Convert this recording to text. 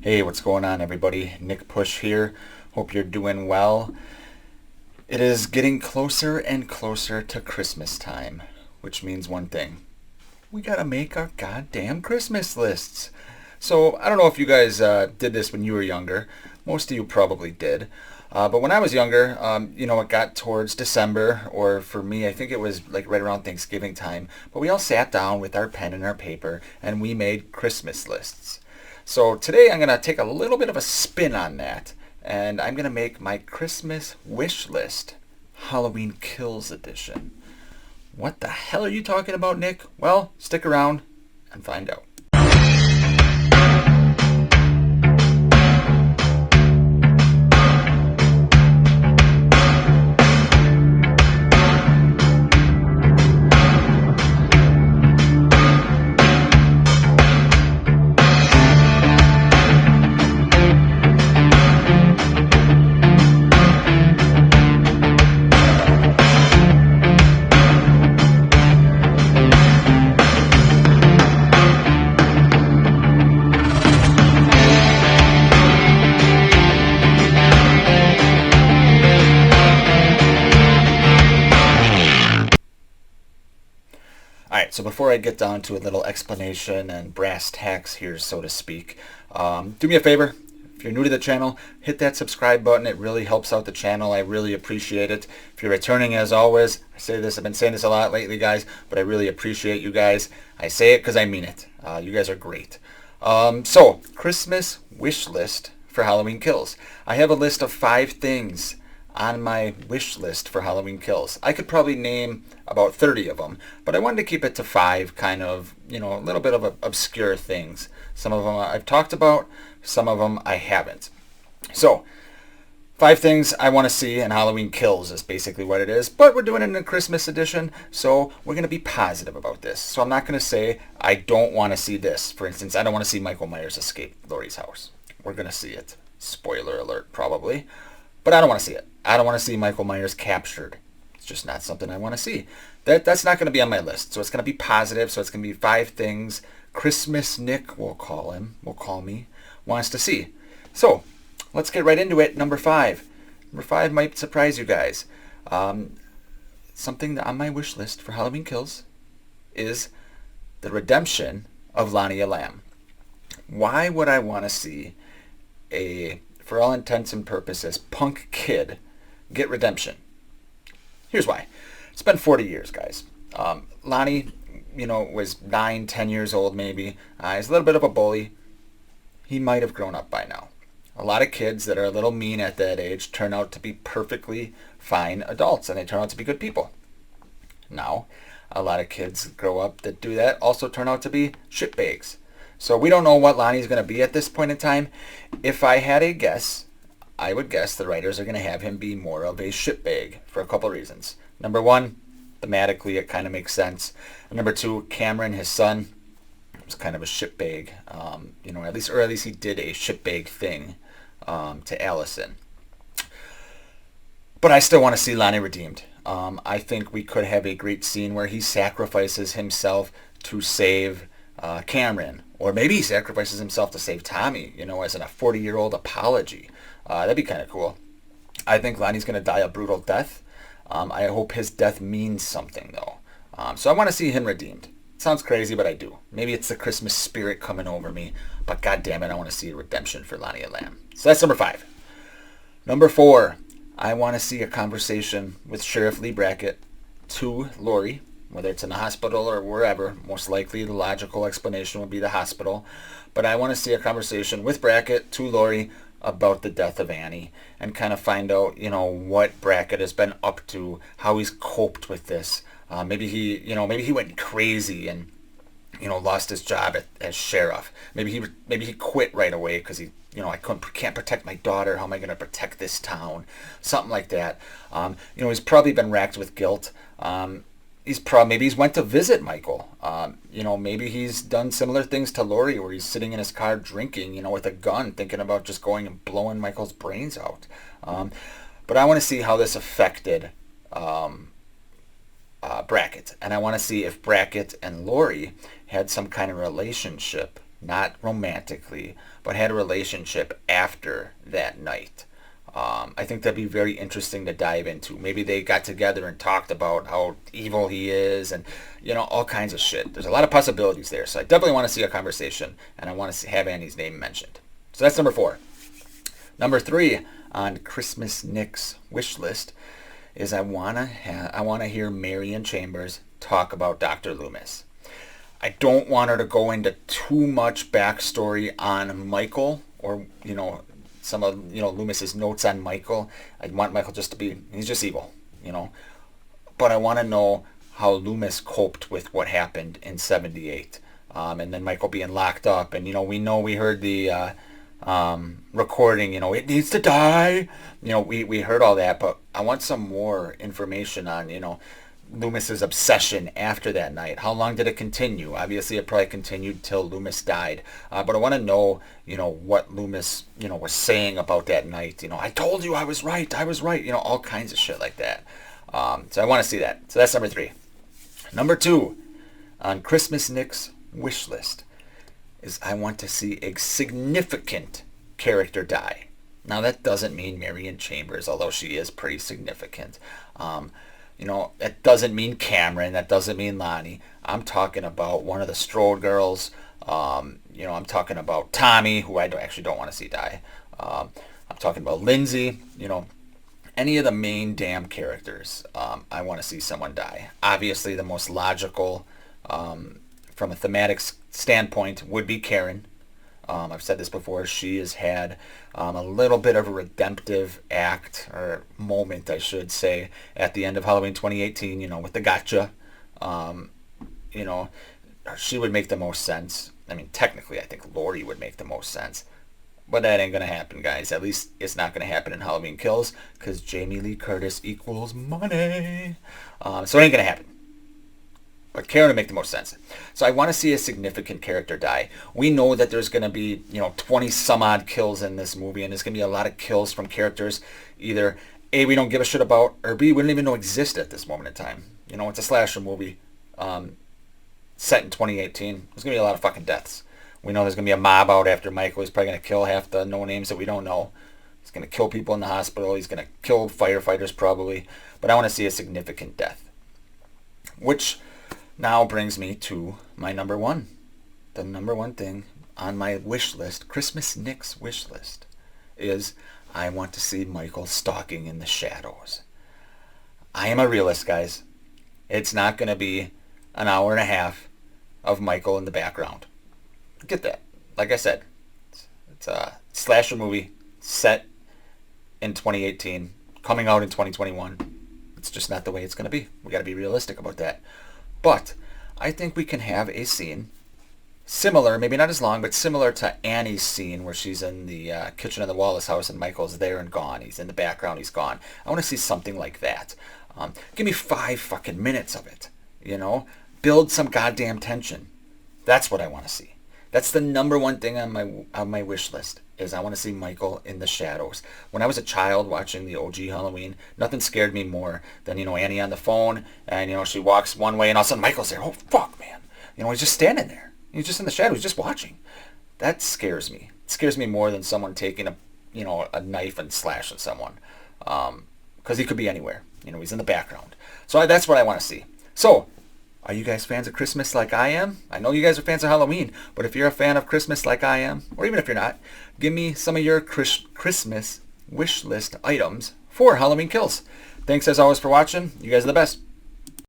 Hey, what's going on, everybody? Nick Push here. Hope you're doing well. It is getting closer and closer to Christmas time, which means one thing. We gotta make our goddamn Christmas lists. So, I don't know if you guys did this when you were younger. Most of you probably did. But when I was younger, it got towards December, or for me, I think it was like right around Thanksgiving time. But we all sat down with our pen and our paper, and we made Christmas lists. So today I'm going to take a little bit of a spin on that, and I'm going to make my Christmas wish list, Halloween Kills edition. What the hell are you talking about, Nick? Well, stick around and find out. Alright, so before I get down to a little explanation and brass tacks here, so to speak, do me a favor. If you're new to the channel, hit that subscribe button. It really helps out the channel. I really appreciate it. If you're returning, as always, I've been saying this a lot lately, guys, but I really appreciate you guys. I say it because I mean it. You guys are great. So, Christmas wish list for Halloween Kills. I have a list of 5 things on my wish list for Halloween Kills. I could probably name about 30 of them, but I wanted to keep it to 5, kind of, a little bit of obscure things. Some of them I've talked about, some of them I haven't. So, 5 things I want to see in Halloween Kills is basically what it is, but we're doing it in a Christmas edition, so we're going to be positive about this. So I'm not going to say I don't want to see this. For instance, I don't want to see Michael Myers escape Laurie's house. We're going to see it. Spoiler alert, probably. But I don't want to see it. I don't want to see Michael Myers captured. It's just not something I want to see. That's not going to be on my list. So it's going to be positive. So it's going to be 5 things Christmas Nick, we'll call me, wants to see. So let's get right into it. Number 5. Number 5 might surprise you guys. Something on my wish list for Halloween Kills is the redemption of Lonnie Lamb. Why would I want to see for all intents and purposes, punk kid get redemption? Here's why. It's been 40 years, guys. Lonnie, was 9, 10 years old maybe. He's a little bit of a bully. He might have grown up by now. A lot of kids that are a little mean at that age turn out to be perfectly fine adults, and they turn out to be good people. Now, a lot of kids grow up that do that also turn out to be shitbags. So we don't know what Lonnie's going to be at this point in time. If I had a guess, I would guess the writers are going to have him be more of a shitbag for a couple of reasons. Number 1, thematically it kind of makes sense. And number 2, Cameron, his son, was kind of a shitbag. At least he did a shitbag thing to Allison. But I still want to see Lonnie redeemed. I think we could have a great scene where he sacrifices himself to save Cameron, or maybe he sacrifices himself to save Tommy, as a 40-year-old apology. That'd be kind of cool. I think Lonnie's going to die a brutal death. I hope his death means something, though. So I want to see him redeemed. Sounds crazy, but I do. Maybe it's the Christmas spirit coming over me, but God damn it, I want to see a redemption for Lonnie Lamb. So that's number 5. Number 4, I want to see a conversation with Sheriff Lee Brackett to Laurie, whether it's in the hospital or wherever. Most likely the logical explanation would be the hospital. But I want to see a conversation with Brackett to Laurie about the death of Annie and kind of find out, what Brackett has been up to, how he's coped with this. Maybe he went crazy and, lost his job as sheriff. Maybe he quit right away because I can't protect my daughter. How am I going to protect this town? Something like that. He's probably been racked with guilt. Maybe he's went to visit Michael. Maybe he's done similar things to Laurie, where he's sitting in his car drinking, with a gun, thinking about just going and blowing Michael's brains out. But I want to see how this affected Brackett, and I want to see if Brackett and Laurie had some kind of relationship not romantically, but had a relationship after that night. I think that'd be very interesting to dive into. Maybe they got together and talked about how evil he is and, all kinds of shit. There's a lot of possibilities there. So I definitely want to see a conversation, and I want to have Annie's name mentioned. So that's number 4. Number 3 on Christmas Nick's wish list is I want to hear Marion Chambers talk about Dr. Loomis. I don't want her to go into too much backstory on Michael or, some of, Loomis's notes on Michael. I want Michael just to be, he's just evil, But I want to know how Loomis coped with what happened in 78. And then Michael being locked up. And, we heard the recording, it needs to die. We heard all that, but I want some more information on, Loomis's obsession after that night. How long did it continue? Obviously, it probably continued till Loomis died. But I want to know, what Loomis, was saying about that night. I told you I was right. All kinds of shit like that. So I want to see that. So that's number 3. Number 2 on Christmas Nick's wish list is I want to see a significant character die. Now, that doesn't mean Marion Chambers, although she is pretty significant. That doesn't mean Cameron. That doesn't mean Lonnie. I'm talking about one of the Strode girls. I'm talking about Tommy, who I actually don't want to see die. I'm talking about Lindsay. Any of the main damn characters. I want to see someone die. Obviously, the most logical, from a thematic standpoint, would be Karen. I've said this before. She has had a little bit of a redemptive act, or moment, I should say, at the end of Halloween 2018, with the gotcha. She would make the most sense. I mean, technically, I think Lori would make the most sense. But that ain't going to happen, guys. At least it's not going to happen in Halloween Kills, because Jamie Lee Curtis equals money. So it ain't going to happen. But Karen would make the most sense. So I want to see a significant character die. We know that there's going to be, 20 some odd kills in this movie, and there's going to be a lot of kills from characters either A, we don't give a shit about, or B, we don't even know exist at this moment in time. It's a slasher movie set in 2018. There's going to be a lot of fucking deaths. We know there's going to be a mob out after Michael. He's probably going to kill half the no-names that we don't know. He's going to kill people in the hospital. He's going to kill firefighters probably. But I want to see a significant death. Which now brings me to my number 1. The number 1 thing on my wish list, Christmas Nick's wish list, is I want to see Michael stalking in the shadows. I am a realist, guys. It's not going to be an hour and a half of Michael in the background. Get that. Like I said, it's a slasher movie set in 2018, coming out in 2021. It's just not the way it's going to be. We got to be realistic about that. But I think we can have a scene similar, maybe not as long, but similar to Annie's scene where she's in the kitchen of the Wallace house and Michael's there and gone. He's in the background, he's gone. I want to see something like that. Give me 5 fucking minutes of it, Build some goddamn tension. That's what I want to see. That's the number 1 thing on my wish list, is I want to see Michael in the shadows. When I was a child watching the OG Halloween, nothing scared me more than, Annie on the phone, and, she walks one way, and all of a sudden Michael's there. Oh, fuck, man. He's just standing there. He's just in the shadows, just watching. That scares me. It scares me more than someone taking a knife and slashing someone. Because he could be anywhere. He's in the background. So that's what I want to see. So, are you guys fans of Christmas like I am? I know you guys are fans of Halloween, but if you're a fan of Christmas like I am, or even if you're not, give me some of your Christmas wish list items for Halloween Kills. Thanks as always for watching. You guys are the best.